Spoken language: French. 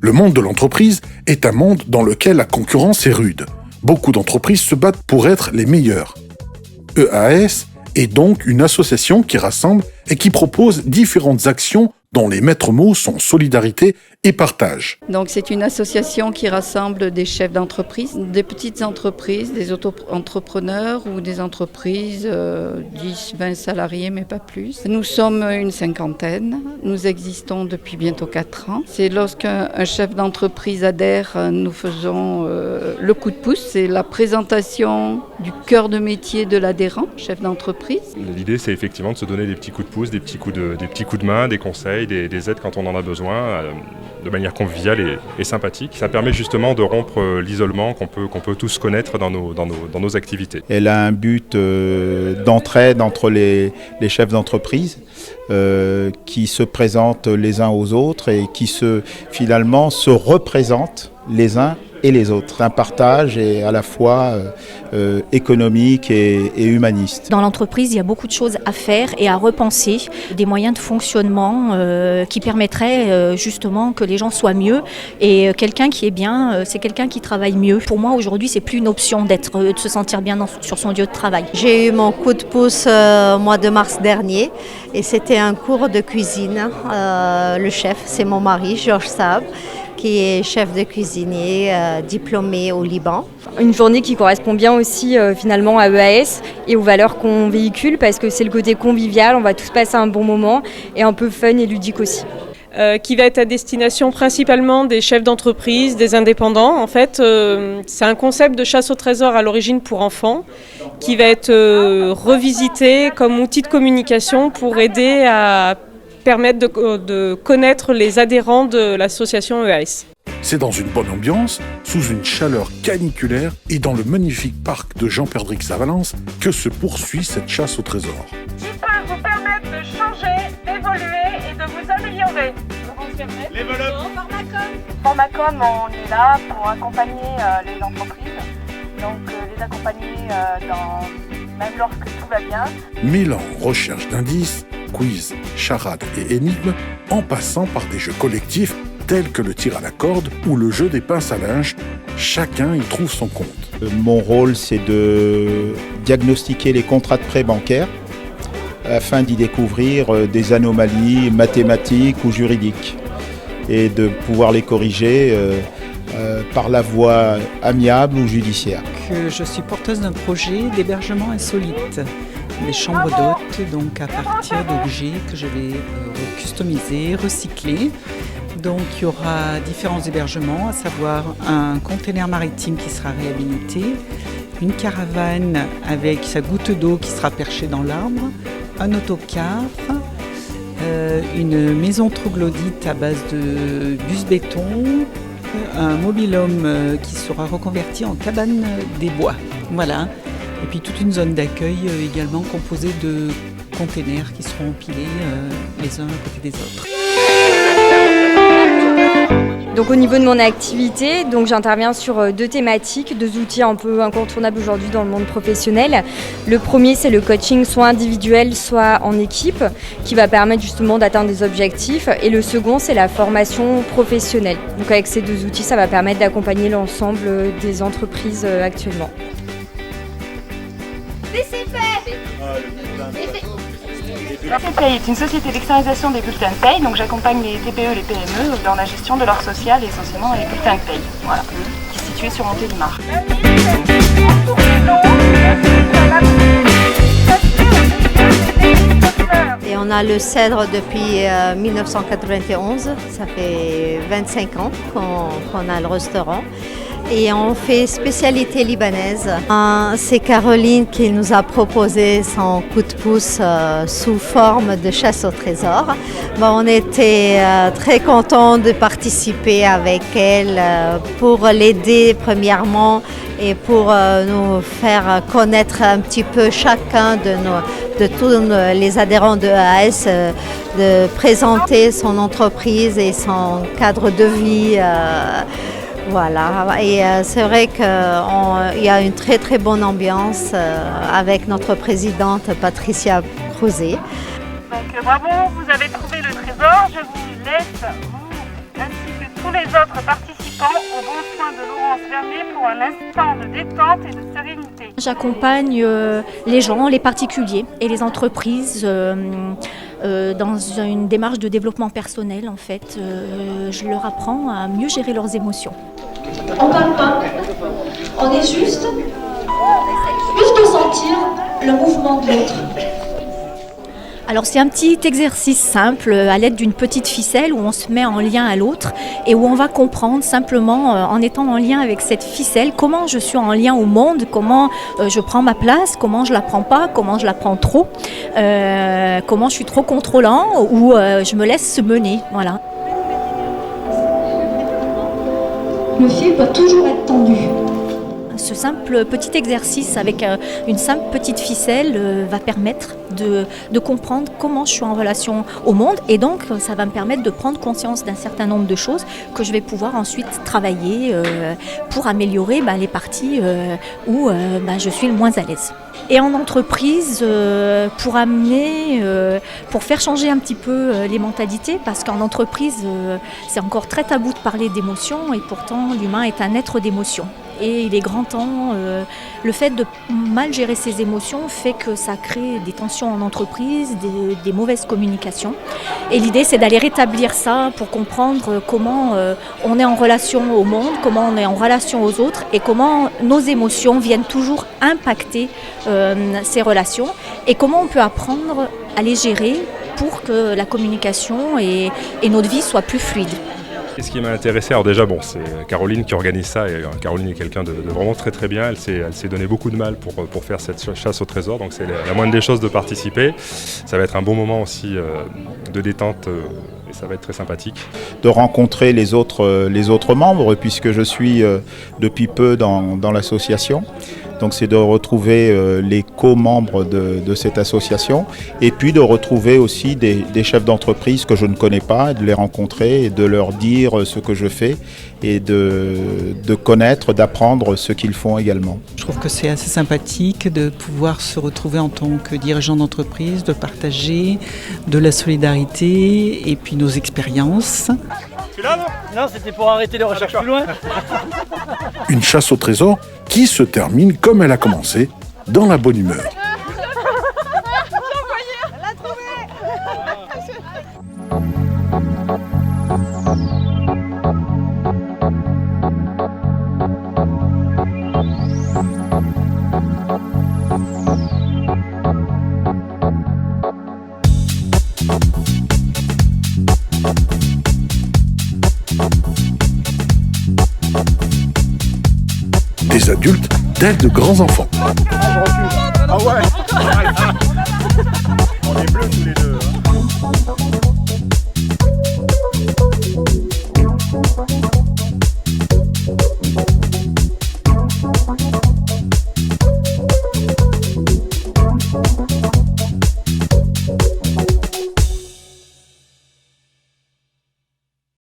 Le monde de l'entreprise est un monde dans lequel la concurrence est rude. Beaucoup d'entreprises se battent pour être les meilleures. EAS est donc une association qui rassemble et qui propose différentes actions dont les maîtres mots sont solidarité et partage. Donc c'est une association qui rassemble des chefs d'entreprise, des petites entreprises, des auto-entrepreneurs ou des entreprises 10, 20 salariés mais pas plus. Nous sommes une cinquantaine, nous existons depuis bientôt 4 ans. C'est lorsqu'un chef d'entreprise adhère, nous faisons le coup de pouce, c'est la présentation du cœur de métier de l'adhérent, chef d'entreprise. L'idée c'est effectivement de se donner des petits coups de pouce, des petits coups de main, des conseils, des aides quand on en a besoin, de manière conviviale et sympathique. Ça permet justement de rompre l'isolement qu'on peut tous connaître dans nos activités. Elle a un but d'entraide entre les chefs d'entreprise qui se présentent les uns aux autres et qui finalement se représentent les uns et les autres. Un partage est à la fois économique et humaniste. Dans l'entreprise, il y a beaucoup de choses à faire et à repenser, des moyens de fonctionnement qui permettraient justement que les gens soient mieux. Et quelqu'un qui est bien, c'est quelqu'un qui travaille mieux. Pour moi, aujourd'hui, c'est plus une option de se sentir bien sur son lieu de travail. J'ai eu mon coup de pouce au mois de mars dernier et c'était un cours de cuisine. Le chef, c'est mon mari, Georges Saab, qui est chef de cuisinier, diplômé au Liban. Une journée qui correspond bien aussi finalement à EAS et aux valeurs qu'on véhicule parce que c'est le côté convivial, on va tous passer un bon moment et un peu fun et ludique aussi. Qui va être à destination principalement des chefs d'entreprise, des indépendants. En fait, c'est un concept de chasse au trésor à l'origine pour enfants qui va être revisité comme outil de communication pour aider à permettre de connaître les adhérents de l'association EAS. C'est dans une bonne ambiance, sous une chaleur caniculaire et dans le magnifique parc de Jean-Perdrix à Valence que se poursuit cette chasse au trésor. Qui peut vous permettre de changer, d'évoluer et de vous améliorer. Formacom, on est là pour accompagner les entreprises, donc les accompagner même lorsque tout va bien. Mêlant recherche d'indices, quiz, charade et énigmes, en passant par des jeux collectifs tels que le tir à la corde ou le jeu des pinces à linge, chacun y trouve son compte. Mon rôle, c'est de diagnostiquer les contrats de prêt bancaires afin d'y découvrir des anomalies mathématiques ou juridiques et de pouvoir les corriger par la voie amiable ou judiciaire. Je suis porteuse d'un projet d'hébergement insolite. Des chambres d'hôtes, donc à partir d'objets que je vais customiser, recycler. Donc il y aura différents hébergements, à savoir un conteneur maritime qui sera réhabilité, une caravane avec sa goutte d'eau qui sera perchée dans l'arbre, un autocar, une maison troglodyte à base de bus-béton, un mobil-home qui sera reconverti en cabane des bois. Voilà. Et puis toute une zone d'accueil également composée de containers qui seront empilés les uns à côté des autres. Donc au niveau de mon activité, donc j'interviens sur 2 thématiques, 2 outils un peu incontournables aujourd'hui dans le monde professionnel. Le premier, c'est le coaching soit individuel, soit en équipe, qui va permettre justement d'atteindre des objectifs. Et le second, c'est la formation professionnelle. Donc avec ces 2 outils, ça va permettre d'accompagner l'ensemble des entreprises actuellement. DCPay est une société d'externalisation des bulletins de paye, donc j'accompagne les TPE et les PME dans la gestion de leur social et essentiellement les bulletins de paye, voilà, qui est situé sur Montélimar. Et on a le cèdre depuis 1991, ça fait 25 ans qu'on a le restaurant. Et on fait spécialité libanaise. C'est Caroline qui nous a proposé son coup de pouce sous forme de chasse au trésor. On était très contents de participer avec elle pour l'aider premièrement et pour nous faire connaître un petit peu chacun de tous les adhérents de EAS, de présenter son entreprise et son cadre de vie. Voilà, et c'est vrai qu'il y a une très très bonne ambiance avec notre présidente Patricia Crozet. Donc bravo, vous avez trouvé le trésor. Je vous laisse, vous ainsi que tous les autres participants, au bon soin de Laurence Vernet pour un instant de détente et de sérénité. J'accompagne les gens, les particuliers et les entreprises dans une démarche de développement personnel en fait. Je leur apprends à mieux gérer leurs émotions. On ne parle pas, on est juste de sentir le mouvement de l'autre. Alors c'est un petit exercice simple à l'aide d'une petite ficelle où on se met en lien à l'autre et où on va comprendre simplement en étant en lien avec cette ficelle comment je suis en lien au monde, comment je prends ma place, comment je la prends pas, comment je la prends trop, comment je suis trop contrôlant ou je me laisse se mener. Voilà. Le fil doit toujours être tendu. Ce simple petit exercice avec une simple petite ficelle va permettre de comprendre comment je suis en relation au monde et donc ça va me permettre de prendre conscience d'un certain nombre de choses que je vais pouvoir ensuite travailler pour améliorer les parties où je suis le moins à l'aise. Et en entreprise, pour faire changer un petit peu les mentalités, parce qu'en entreprise, c'est encore très tabou de parler d'émotions et pourtant l'humain est un être d'émotions. Et il est grand temps, le fait de mal gérer ses émotions fait que ça crée des tensions en entreprise, des mauvaises communications. Et l'idée c'est d'aller rétablir ça pour comprendre comment on est en relation au monde, comment on est en relation aux autres et comment nos émotions viennent toujours impacter ces relations et comment on peut apprendre à les gérer pour que la communication et notre vie soient plus fluides. Et ce qui m'a intéressé, alors déjà c'est Caroline qui organise ça et Caroline est quelqu'un de vraiment très très bien, elle s'est donné beaucoup de mal pour faire cette chasse au trésor, donc c'est la moindre des choses de participer. Ça va être un bon moment aussi de détente et ça va être très sympathique. De rencontrer les autres membres puisque je suis depuis peu dans l'association. Donc c'est de retrouver les co-membres de cette association et puis de retrouver aussi des chefs d'entreprise que je ne connais pas, de les rencontrer et de leur dire ce que je fais et de connaître, d'apprendre ce qu'ils font également. Je trouve que c'est assez sympathique de pouvoir se retrouver en tant que dirigeant d'entreprise, de partager de la solidarité et puis nos expériences. Non, c'était pour arrêter les recherches plus loin. Une chasse au trésor qui se termine comme elle a commencé, dans la bonne humeur. Des adultes tels de grands enfants. Ah ouais.